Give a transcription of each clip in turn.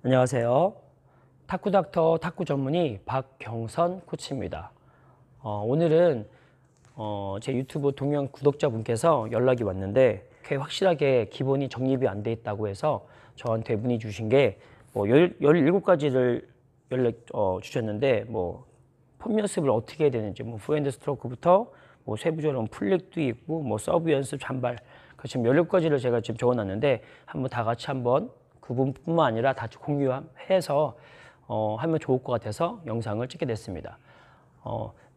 안녕하세요. 탁구닥터 탁구 전문의 박경선 코치입니다. 오늘은 제 유튜브 동영 구독자분께서 연락이 왔는데 확실하게 기본이 정립이 안 돼 있다고 해서 저한테 문의 주신 게 17가지를 연락 주셨는데 폼 연습을 어떻게 해야 되는지 후핸드 스트로크부터 세부적으로 플릭도 있고 서브 연습, 잔발 지금 17가지를 제가 지금 적어놨는데 한번 다 같이 한번 그분뿐만 아니라 다 공유해서 하면 좋을 것 같아서 영상을 찍게 됐습니다.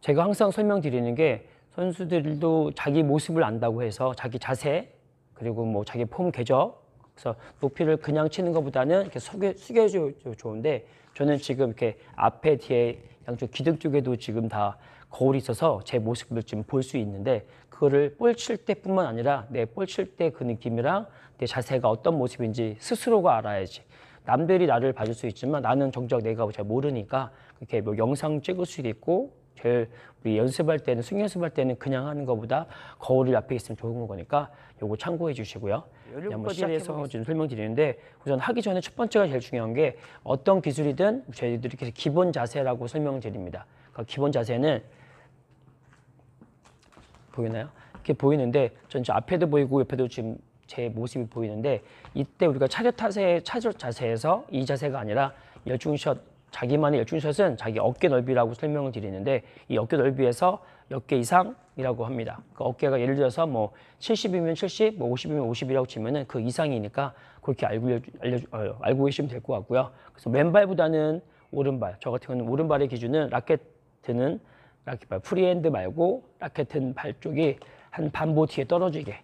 제가 항상 설명드리는 게 선수들도 자기 모습을 안다고 해서 자기 자세 그리고 자기 폼 궤적 그래서 높이를 그냥 치는 것보다는 이렇게 숙여줘 좋은데 저는 지금 이렇게 앞에 뒤에 양쪽 기둥 쪽에도 지금 다 거울이 있어서 제 모습을 지금 볼 수 있는데 그거를 볼 칠 때뿐만 아니라 내 볼 칠 때 그 느낌이랑 내 자세가 어떤 모습인지 스스로가 알아야지. 남들이 나를 봐줄 수 있지만 나는 정작 내가 잘 모르니까 이렇게 영상 찍을 수도 있고 우리 연습할 때는 승 연습할 때는 그냥 하는 것보다 거울이 앞에 있으면 좋은 거니까 요거 참고해 주시고요. 한번 시작해서 좀 설명드리는데 우선 하기 전에 첫 번째가 제일 중요한 게 어떤 기술이든 저희들이 기본 자세라고 설명드립니다. 그 기본 자세는 보이나요? 이렇게 보이는데 전 저 앞에도 보이고 옆에도 지금 제 모습이 보이는데 이때 우리가 차렷 자세에서 이 자세가 아니라 열중샷 자기만의 열중샷은 자기 어깨 넓이라고 설명을 드리는데 이 어깨 넓이에서 몇 개 이상이라고 합니다. 그 어깨가 예를 들어서 70이면 70, 50이면 50이라고 치면은 그 이상이니까 그렇게 알고 계시면 될 것 같고요. 그래서 왼발보다는 오른발, 저 같은 경우는 오른발의 기준은 라켓은 프리핸드 말고 라켓은 발 쪽이 한 반보 뒤에 떨어지게.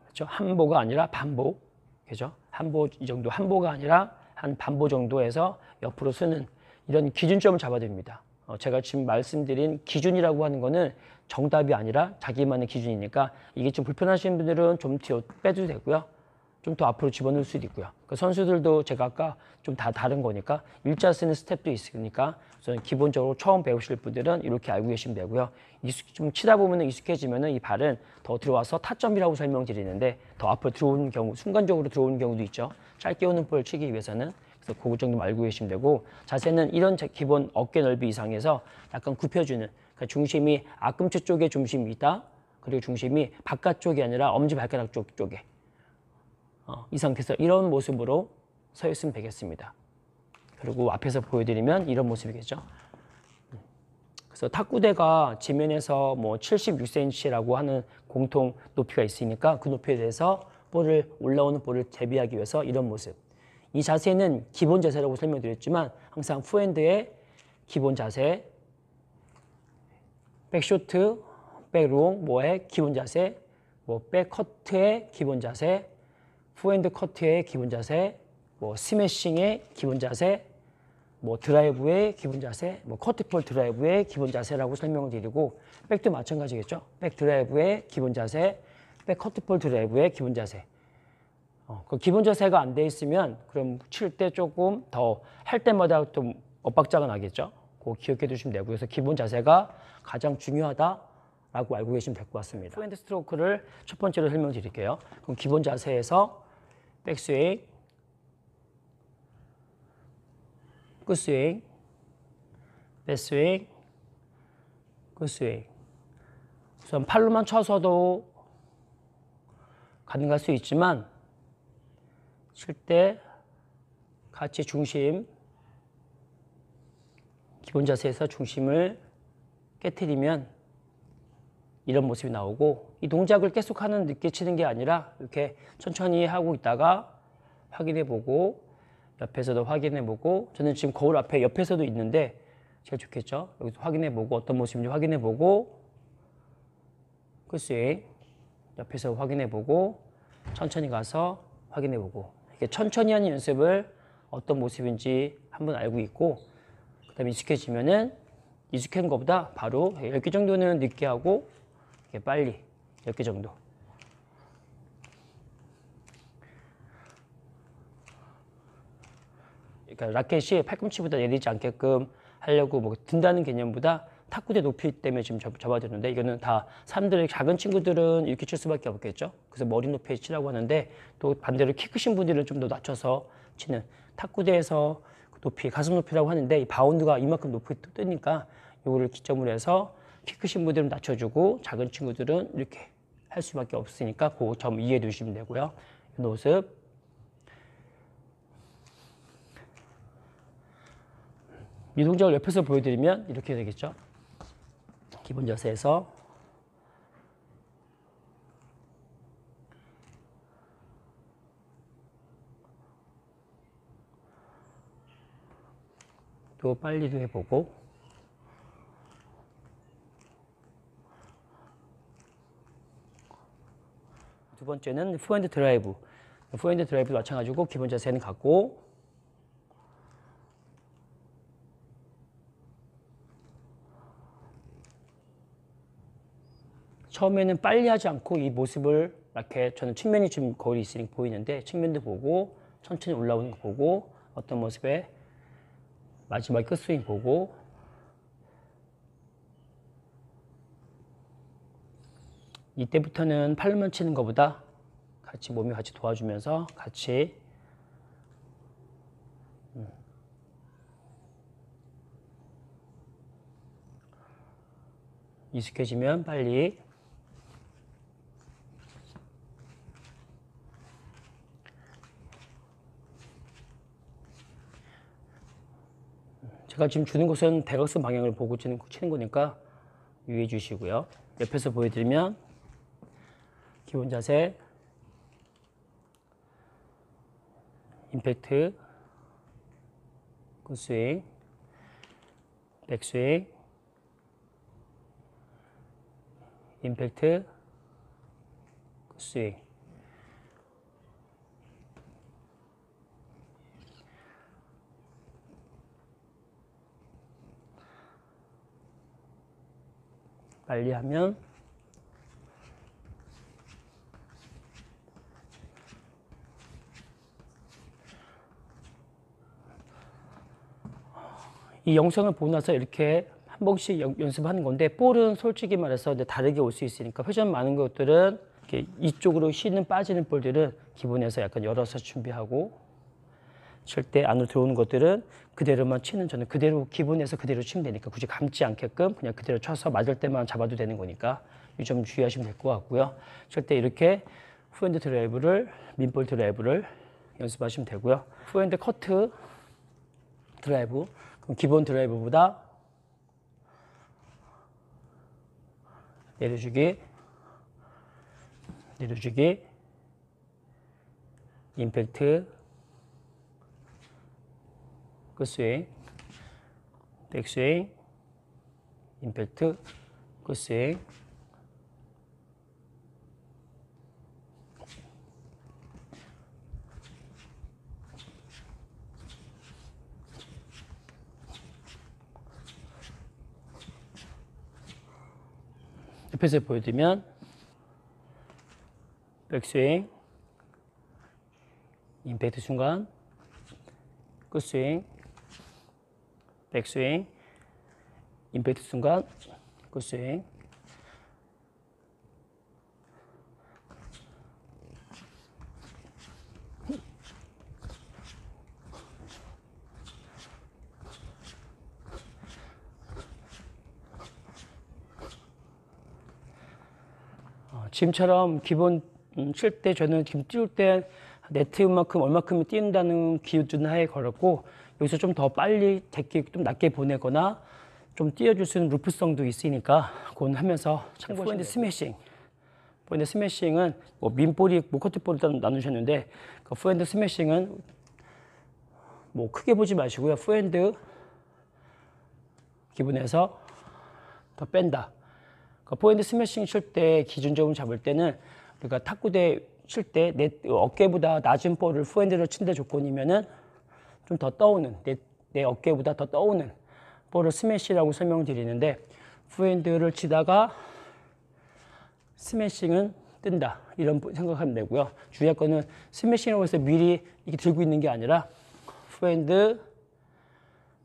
그렇죠? 한 보가 아니라 반보. 그죠? 한 보, 이 정도 한 보가 아니라 한 반보 정도에서 옆으로 쓰는 이런 기준점을 잡아야 됩니다. 제가 지금 말씀드린 기준이라고 하는 거는 정답이 아니라 자기만의 기준이니까 이게 좀 불편하신 분들은 좀 뒤로 빼도 되고요. 좀 더 앞으로 집어넣을 수도 있고요. 그 선수들도 제가 아까 좀 다 다른 거니까 일자 쓰는 스텝도 있으니까 저는 기본적으로 처음 배우실 분들은 이렇게 알고 계시면 되고요. 좀 치다 보면 익숙해지면 이 발은 더 들어와서 타점이라고 설명드리는데 더 앞으로 들어오는 경우, 순간적으로 들어오는 경우도 있죠. 짧게 오는 볼을 치기 위해서는. 그래서 그거 정도 알고 계시면 되고 자세는 이런 기본 어깨 넓이 이상에서 약간 굽혀주는 그러니까 중심이 앞꿈치 쪽에 중심이 있다. 그리고 중심이 바깥쪽이 아니라 엄지발가락 쪽에 이 상태에서 이런 모습으로 서 있으면 되겠습니다. 그리고 앞에서 보여드리면 이런 모습이겠죠. 그래서 탁구대가 지면에서 76cm라고 하는 공통 높이가 있으니까 그 높이에 대해서 올라오는 볼을 대비하기 위해서 이런 모습. 이 자세는 기본 자세라고 설명드렸지만 항상 후핸드의 기본 자세, 백쇼트, 백롱의 기본 자세, 백커트의 기본 자세, 후핸드 커트의 기본 자세, 스매싱의 기본 자세, 드라이브의 기본 자세, 커트볼 드라이브의 기본 자세라고 설명을 드리고 백도 마찬가지겠죠. 백 드라이브의 기본 자세, 백 커트볼 드라이브의 기본 자세. 그 기본 자세가 안 돼 있으면 그럼 칠 때 조금 더 할 때마다 좀 엇박자가 나겠죠. 그거 기억해 두시면 되고 그래서 기본 자세가 가장 중요하다라고 알고 계시면 될 것 같습니다. 후핸드 스트로크를 첫 번째로 설명드릴게요. 그럼 기본 자세에서 백스윙, 굿스윙, 백스윙, 굿스윙. 우선 팔로만 쳐서도 가능할 수 있지만 칠 때 같이 중심, 기본 자세에서 중심을 깨트리면 이런 모습이 나오고 이 동작을 계속하는 늦게 치는 게 아니라 이렇게 천천히 하고 있다가 확인해보고 옆에서도 확인해보고 저는 지금 거울 앞에 옆에서도 있는데 제일 좋겠죠. 여기서 확인해보고 어떤 모습인지 확인해보고 굿스윙 옆에서 확인해보고 천천히 가서 확인해보고 이렇게 천천히 하는 연습을 어떤 모습인지 한번 알고 있고 그 다음에 익숙해지면은 익숙한 것보다 바로 10개 정도는 늦게 하고 빨리 10개 정도. 그러니까 라켓이 팔꿈치보다 내리지 않게끔 하려고 든다는 개념보다 탁구대 높이 때문에 지금 접어드는데 이거는 다 사람들이 작은 친구들은 이렇게 칠 수밖에 없겠죠. 그래서 머리 높이에 치라고 하는데 또 반대로 키 크신 분들은 좀 더 낮춰서 치는 탁구대에서 높이, 가슴 높이라고 하는데 이 바운드가 이만큼 높이 뜨니까 이거를 기점으로 해서 키 크신 분들은 낮춰주고 작은 친구들은 이렇게 할 수밖에 없으니까 그 점 이해해 두시면 되고요. 이 모습. 이 동작을 옆에서 보여드리면 이렇게 되겠죠. 기본 자세에서 또 빨리도 해보고 두 번째는 후핸드 드라이브. 후핸드 드라이브도 마찬가지고 기본 자세는 갖고 처음에는 빨리 하지 않고 이 모습을 이렇게 저는 측면이 지금 거울이 있으니까 보이는데 측면도 보고 천천히 올라오는 거 보고 어떤 모습에 마지막 끝스윙 보고 이때부터는 팔로만 치는 것보다 같이 몸이 같이 도와주면서 같이 익숙해지면 빨리 제가 지금 주는 것은 대각선 방향을 보고 치는 거니까 유의해 주시고요. 옆에서 보여드리면 기본 자세, 임팩트, 굿스윙, 백스윙, 임팩트, 굿스윙. 빨리 하면 이 영상을 보고 나서 이렇게 한 번씩 연습하는 건데 볼은 솔직히 말해서 다르게 올 수 있으니까 회전 많은 것들은 이렇게 이쪽으로 쉬는 빠지는 볼들은 기본에서 약간 열어서 준비하고 칠 때 안으로 들어오는 것들은 그대로만 치는 저는 그대로 기본에서 그대로 치면 되니까 굳이 감지 않게끔 그냥 그대로 쳐서 맞을 때만 잡아도 되는 거니까 이 점 주의하시면 될 것 같고요. 칠 때 이렇게 후핸드 드라이브를 민볼 드라이브를 연습하시면 되고요. 후핸드 커트 드라이브 그럼 기본 드라이브보다 내려주기 내려주기 임팩트 굿스윙 백스윙 임팩트 굿스윙 옆에서 보여드리면 백스윙 임팩트 순간 굿스윙 백스윙 임팩트 순간 굿스윙 지금처럼 기본 칠 때 저는 지금 띄울 때 네트만큼 얼마큼 띄운다는 기준 하에 걸었고 여기서 좀 더 빨리 데끼 좀 낮게 보내거나 좀 띄워줄 수 있는 루프성도 있으니까 그건 하면서 참고하시면 포핸드 스매싱 포핸드 스매싱은 뭐 민볼이 뭐 커트볼이 나누셨는데 그 포핸드 스매싱은 뭐 크게 보지 마시고요. 포핸드 기분에서 더 뺀다. 포핸드 스매싱 칠 때 기준점을 잡을 때는 우리가 탁구대 칠 때 내 어깨보다 낮은 볼을 포핸드로 친다 조건이면은 좀 더 떠오는 내 어깨보다 더 떠오는 볼을 스매시라고 설명을 드리는데 포핸드를 치다가 스매싱은 뜬다 이런 생각하면 되고요. 주의할 거는 스매싱이라고 해서 미리 이렇게 들고 있는 게 아니라 포핸드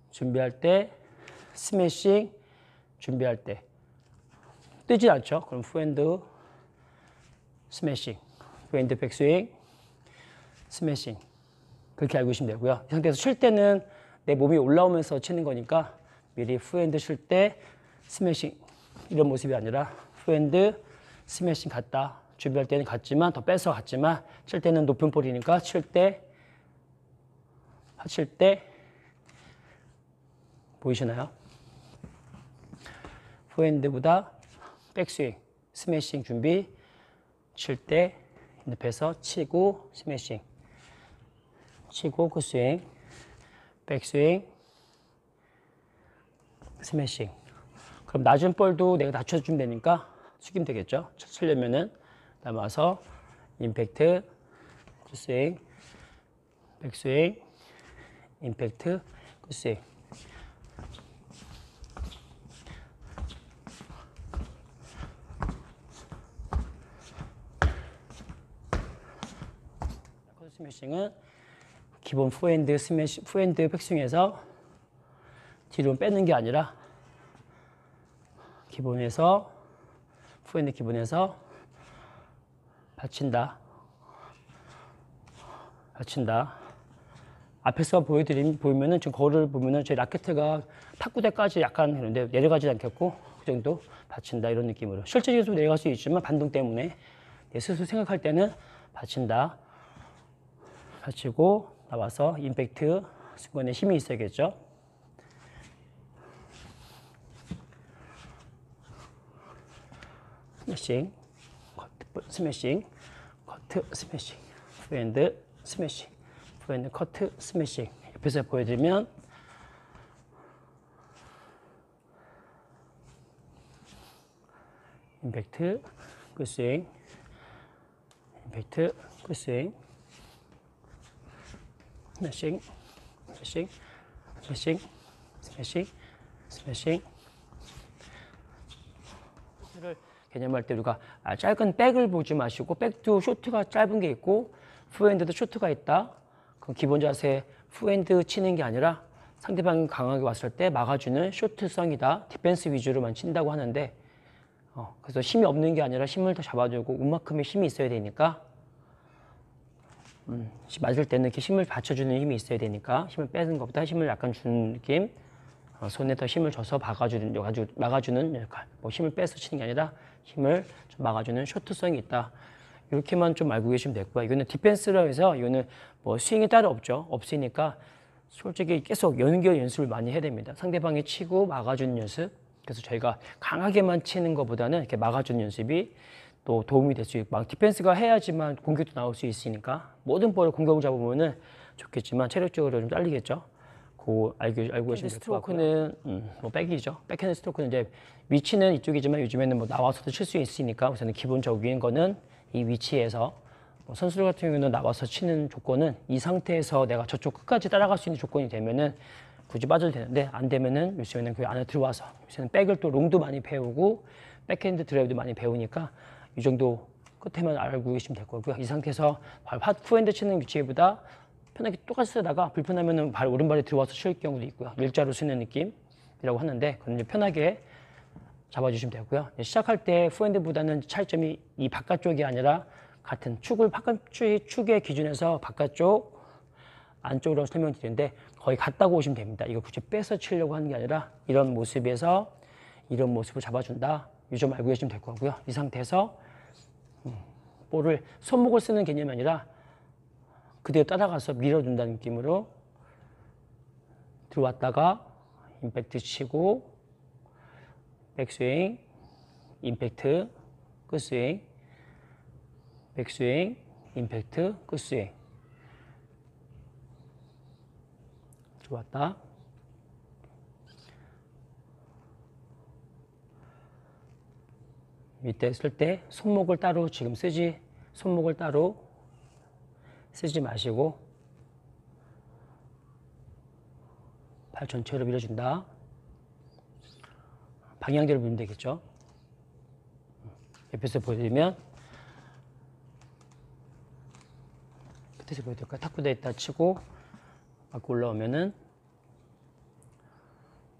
준비할 때 스매싱 준비할 때 뜨지 않죠. 그럼 후핸드 스매싱, 후핸드 백스윙, 스매싱 그렇게 알고 계시면 되고요. 이 상태에서 칠 때는 내 몸이 올라오면서 치는 거니까 미리 후핸드 칠 때 스매싱 이런 모습이 아니라 후핸드 스매싱 갔다. 준비할 때는 갔지만 더 빼서 갔지만 칠 때는 높은 볼이니까 칠 때 보이시나요? 후핸드보다 백스윙, 스매싱 준비 칠 때 늪에서 치고 스매싱 치고 굿스윙 백스윙 스매싱 그럼 낮은 볼도 내가 낮춰주면 되니까 숙이면 되겠죠. 치려면은 그다음 와서 임팩트 굿스윙 백스윙 임팩트 굿스윙 스매싱은 기본 후핸드 스매시 후핸드 백스윙에서 뒤로 빼는 게 아니라 기본에서 후핸드 기본에서 받친다. 앞에서 보이면은 지금 거울을 보면은 제 라켓가 탁구대까지 약간 그런데 내려가지 않겠고 그 정도 받친다 이런 느낌으로 실제적으로 내려갈 수 있지만 반동 때문에 내 스스로 생각할 때는 받친다. 받치고 나와서 임팩트 순간에 힘이 있어야겠죠. 스매싱, 커트, 스매싱, 커트, 스매싱, 후핸드, 스매싱, 후핸드, 커트, 스매싱. 옆에서 보여드리면 임팩트, 굿스윙, 임팩트, 굿스윙, 스매싱, 스매싱, 스매싱, 스매싱, 스매싱. 개념할 때 우리가 짧은 백을 보지 마시고 백도 쇼트가 짧은 게 있고 후핸드도 쇼트가 있다. 그 기본 자세 후핸드 치는 게 아니라 상대방이 강하게 왔을 때 막아주는 쇼트성이다. 디펜스 위주로만 친다고 하는데 그래서 힘이 없는 게 아니라 힘을 더 잡아주고 그만큼의 힘이 있어야 되니까 맞을 때는 이렇게 힘을 받쳐주는 힘이 있어야 되니까 힘을 빼는 것보다 힘을 약간 주는 느낌 손에 더 힘을 줘서 막아주는 역할 힘을 빼서 치는 게 아니라 힘을 좀 막아주는 쇼트성이 있다. 이렇게만 좀 알고 계시면 되고요. 이거는 디펜스라 해서 이거는 뭐 스윙이 따로 없으니까 솔직히 계속 연습을 많이 해야 됩니다. 상대방이 치고 막아주는 연습. 그래서 저희가 강하게만 치는 것보다는 이렇게 막아주는 연습이 또 도움이 될 수 있고 막 디펜스가 해야지만 공격도 나올 수 있으니까 모든 볼을 공격을 잡으면은 좋겠지만 체력적으로 좀 딸리겠죠. 알고 계시면 될 것 같고요. 뭐 백이죠. 백핸드 스트로크는 이제 위치는 이쪽이지만 요즘에는 뭐 나와서도 칠 수 있으니까 우선은 기본적인 거는 이 위치에서 선수들 같은 경우는 나와서 치는 조건은 이 상태에서 내가 저쪽 끝까지 따라갈 수 있는 조건이 되면은 굳이 빠져도 되는데 안 되면은 요즘에는 그 안에 들어와서 요새는 백을 또 롱도 많이 배우고 백핸드 드라이브도 많이 배우니까 이 정도 끝에만 알고 계시면 될 거고요. 이 상태에서 후핸드 치는 위치보다 편하게 똑같이 쓰다가 불편하면은 오른발이 들어와서 칠 경우도 있고요. 일자로 쓰는 느낌이라고 하는데 그건 이제 편하게 잡아주시면 되고요. 시작할 때 후핸드보다는 차이점이 이 바깥쪽이 아니라 같은 축의 기준에서 바깥쪽, 안쪽으로 설명드리는데 거의 같다고 보시면 됩니다. 이거 굳이 빼서 치려고 하는 게 아니라 이런 모습에서 이런 모습을 잡아준다. 이 점 알고 계시면 될 거고요. 이 상태에서 볼을 손목을 쓰는 개념이 아니라 그대로 따라가서 밀어준다는 느낌으로 들어왔다가 임팩트 치고 백스윙, 임팩트, 끝스윙, 백스윙, 임팩트, 끝스윙. 들어왔다. 밑에 쓸 때 손목을 따로 손목을 따로 쓰지 마시고 발 전체로 밀어준다. 방향대로 밀면 되겠죠. 옆에서 보여드리면 끝에서 보여드릴까요? 탁구대에 있다 치고 밖으로 올라오면은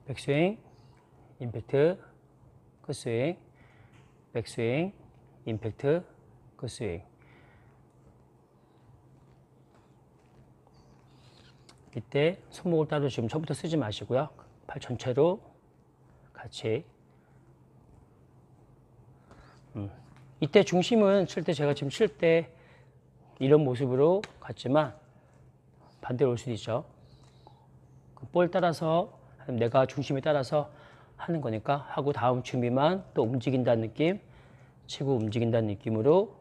백스윙, 임팩트, 굿스윙, 백스윙, 임팩트, 굿스윙. 이때 손목을 따로 지금 처음부터 쓰지 마시고요. 팔 전체로 같이. 이때 중심은 칠 때 제가 지금 칠 때 이런 모습으로 갔지만 반대로 올 수도 있죠. 볼 따라서 내가 중심에 따라서 하는 거니까 하고 다음 준비만 또 움직인다는 느낌, 치고 움직인다는 느낌으로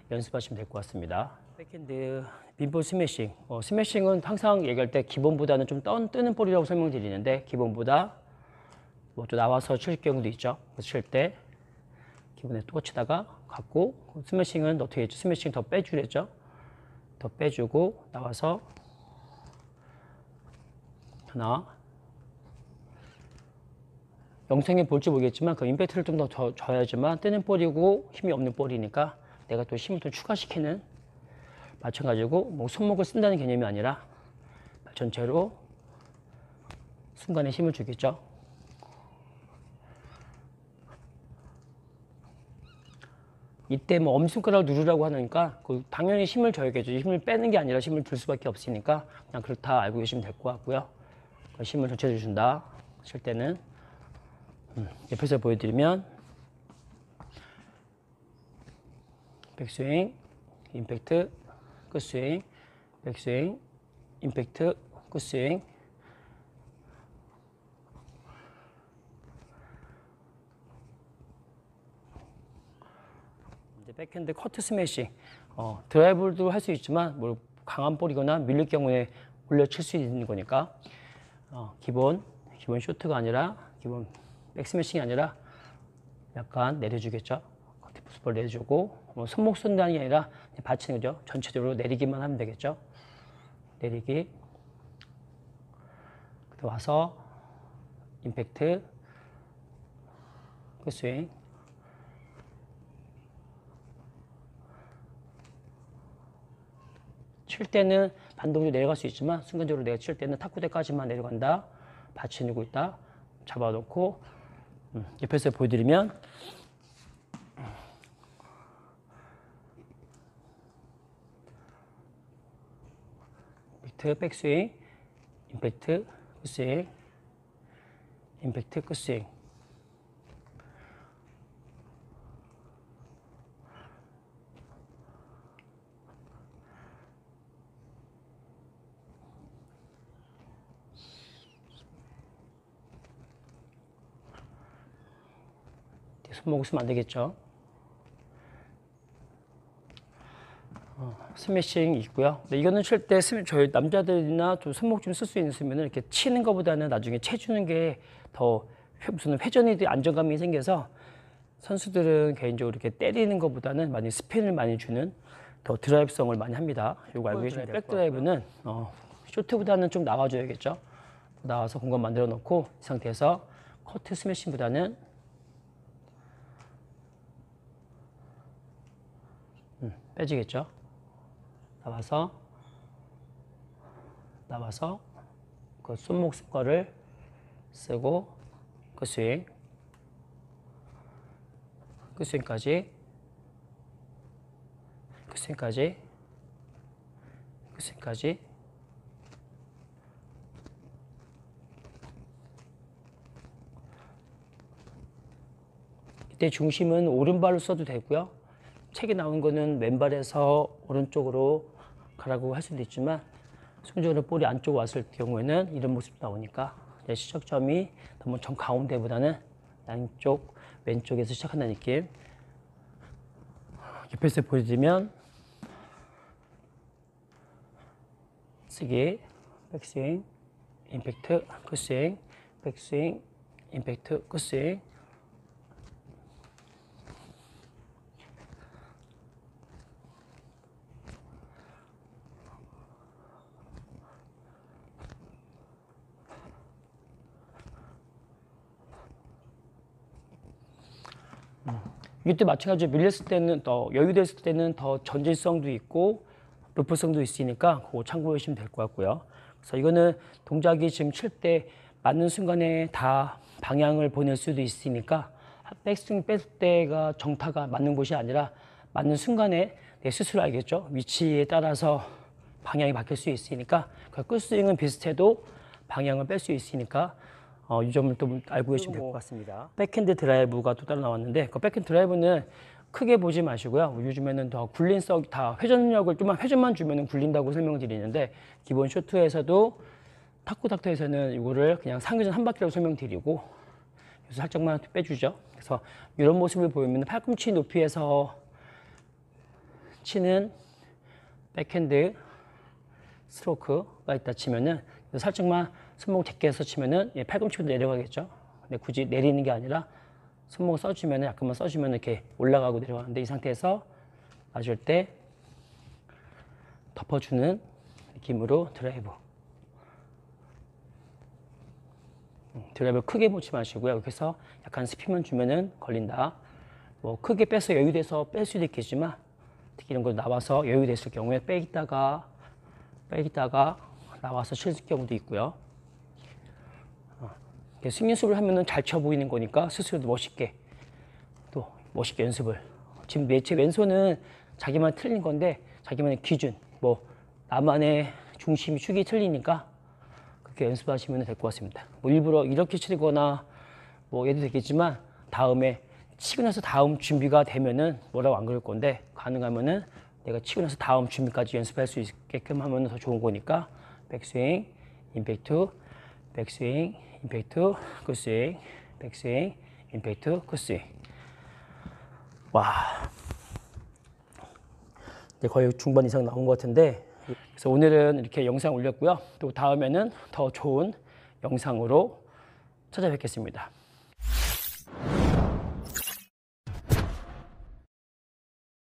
연습하시면 될 것 같습니다. 백핸드 빈볼 스매싱. 스매싱은 항상 얘기할 때 기본보다는 좀 뜨는 볼이라고 설명드리는데 기본보다 뭐 또 나와서 칠 경우도 있죠. 칠 때 기본에 또 치다가 갖고 스매싱은 어떻게 했죠? 스매싱 더 빼주랬죠. 더 빼주고 나와서 하나. 영상에 볼지 모르겠지만 그 임팩트를 좀 더 줘야지만 뜨는 볼이고 힘이 없는 볼이니까 내가 또 힘을 좀 추가시키는 마찬가지고 뭐 손목을 쓴다는 개념이 아니라 전체로 순간에 힘을 주겠죠. 이때 뭐 엄지손가락을 누르라고 하니까 당연히 힘을 줘야겠죠. 힘을 빼는 게 아니라 힘을 줄 수밖에 없으니까 그냥 그렇다 알고 계시면 될 것 같고요. 힘을 전체로 준다 칠 때는 옆에서 보여드리면 백스윙, 임팩트, 굿스윙, 백스윙, 임팩트, 굿스윙. 이제 백핸드 커트 스매싱. 드라이브도 할 수 있지만 뭐 강한 볼이거나 밀릴 경우에 올려 칠 수 있는 거니까 기본 쇼트가 아니라 기본 백스매싱이 아니라 약간 내려주겠죠. 커트볼 내려주고 손목 쏜다는 게 아니라 받치는 거죠. 전체적으로 내리기만 하면 되겠죠. 내리기. 와서 임팩트, 굿스윙. 칠 때는 반동으로 내려갈 수 있지만 순간적으로 내가 칠 때는 탁구대까지만 내려간다. 받치고 있다. 잡아놓고 옆에서 보여드리면 임팩트, 백스윙, 임팩트, 굿스윙, 임팩트, 굿스윙. 손목을 쓰면 안 되겠죠. 스매싱 있고요. 근데 이거는 칠 때 저희 남자들이나 좀 손목 좀 쓸 수 있으면 이렇게 치는 것보다는 나중에 채주는 게 더 무슨 회전이 안정감이 생겨서 선수들은 개인적으로 이렇게 때리는 것보다는 많이 스핀을 많이 주는 더 드라이브성을 많이 합니다. 이거 알고 계시면 백 드라이브는 쇼트보다는 좀 나와줘야겠죠. 나와서 공간 만들어 놓고 이 상태에서 커트 스매싱보다는 빼지겠죠. 나와서 그 손목 거를 쓰고 그 스윙까지 이때 중심은 오른발로 써도 되고요. 책에 나온 거는 왼발에서 오른쪽으로 가라고 할 수도 있지만 순간적으로 볼이 안쪽 왔을 경우에는 이런 모습이 나오니까 시작점이 너무 정 가운데보다는 양쪽 왼쪽에서 시작한다는 느낌. 옆에서 보여드리면 쓰기, 백스윙, 임팩트, 굿스윙, 백스윙, 임팩트, 굿스윙. 이때 마찬가지로 밀렸을 때는 더 여유됐을 때는 더 전진성도 있고 루프성도 있으니까 그거 참고해 주시면 될 것 같고요. 그래서 이거는 동작이 지금 칠 때 맞는 순간에 다 방향을 보낼 수도 있으니까 백스윙 뺄 때가 정타가 맞는 곳이 아니라 맞는 순간에 내 스스로 알겠죠. 위치에 따라서 방향이 바뀔 수 있으니까 끝스윙은 비슷해도 방향을 뺄 수 있으니까 이 점을 또 알고 계시면 될 것 같습니다. 백핸드 드라이브가 또 따로 나왔는데 그 백핸드 드라이브는 크게 보지 마시고요. 요즘에는 더 굴린 다 회전력을 좀만 회전만 주면 굴린다고 설명드리는데 기본 쇼트에서도 탁구닥터에서는 이거를 그냥 상회전 한 바퀴라고 설명드리고 그래서 살짝만 빼주죠. 그래서 이런 모습을 보이면 팔꿈치 높이에서 치는 백핸드 스트로크가 있다 치면은 살짝만 손목 제껴 서 치면은 팔꿈치부터 내려가겠죠. 근데 굳이 내리는 게 아니라 손목을 써주면은 약간만 써주면 이렇게 올라가고 내려가는데 이 상태에서 놔줄 때 덮어주는 느낌으로 드라이브. 드라이브 크게 보지 마시고요. 여기서 약간 스피만 주면은 걸린다. 뭐 크게 빼서 여유돼서 뺄 수도 있겠지만 특히 이런 거 나와서 여유됐을 경우에 빼있다가 나와서 칠 경우도 있고요. 스윙 연습을 하면은 잘 쳐 보이는 거니까 스스로도 멋있게 연습을. 지금 제 왼손은 자기만 틀린 건데 자기만의 기준, 뭐 나만의 중심 축이 틀리니까 그렇게 연습하시면 될 것 같습니다. 뭐 일부러 이렇게 치거나 뭐 해도 되겠지만 다음에 치고 나서 다음 준비가 되면은 뭐라고 안 그럴 건데 가능하면은 내가 치고 나서 다음 준비까지 연습할 수 있게끔 하면 더 좋은 거니까 백스윙, 임팩트, 백스윙, 임팩트, 굿스윙, 백스윙, 임팩트, 굿스윙. 와, 이제 거의 중반 이상 나온 것 같은데 그래서 오늘은 이렇게 영상 올렸고요. 또 다음에는 더 좋은 영상으로 찾아뵙겠습니다.